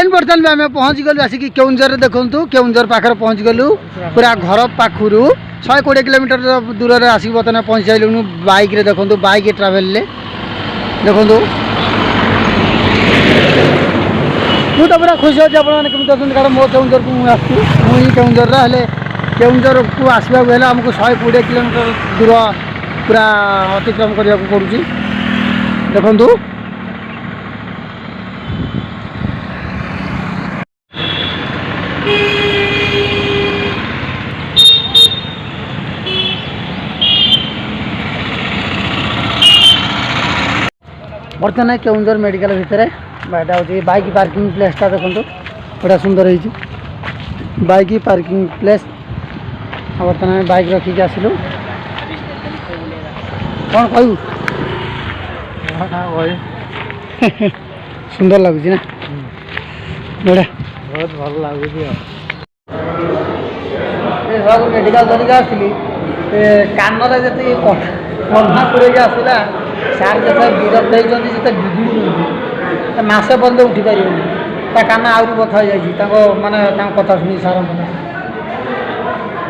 train बर्तमान आम पहुँच गलु आसिक केउंझर देखु केउंझर पाखे पहुँच गलु पूरा घर पाखर 120 किलोमीटर दूर में आसिक बर्तमान पहुँच सारूँ बाइक रे देखु बाइक ट्रावेल देखु मुझे पूरा खुशी अच्छे आपमती कारण मो केउंझर को मुझे केउंझर हेल्ले केउंझर को आसवाक हेल्ले आमको 120 किलोमीटर दूर पूरा अतिक्रम करने को पड़ुची देखु बर्तमान केउंझर मेडिकल भितर यहाँ हूँ बाइक पार्किंग प्लेसटा देखो बड़ा सुंदर है बाइक पार्किंग प्लेस बर्तमान बाइक रखिक आसलु कौन कहू सुंदर लगुच ना बड़ा बहुत भल लगुच मेडिकल धरिक आसली कान जी कन्हा पूरे आसला सार जो विरक्त होते बिगुड़ मसे बंद उठी पार कान आहरी बथा हो माने कथा शुणी सार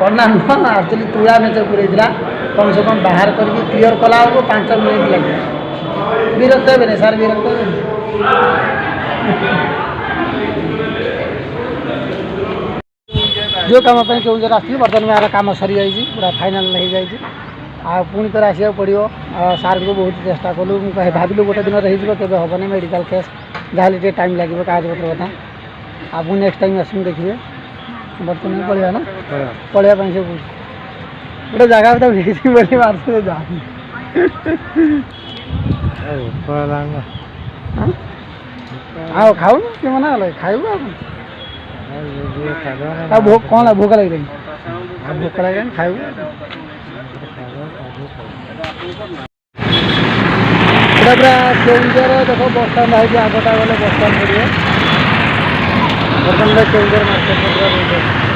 कन्ना नुह एक्चुअली तुला मेच पूरा कम से कम बाहर करके क्लीयर कला 5 मिनट लगे विरक्त हे सार विरक्त जो कम केउंझर आसती बर्तमान यार कम सरी जाइए पूरा फाइनाल हो जाए पुणी थर आसा पड़ो सार को बहुत चेष्टा कलु भाविलु गोटे दिन रही हेनी मेडिकल केस जहाँ टाइम लगे कागज पत्र कथा आप नेक्स्ट टाइम आसम देखिए बर्तमान पढ़ा ना पढ़ाई सब गोटे जगह बोली मार्च जा खाऊ कि मना खाइबू कौन भोक लगे भोक लगे खाइबू पूरा केउंझर देख बस स्टाण्ड है आगटा गले बस स्टाण्ड पड़े बर्तमान केउंझर मार्केट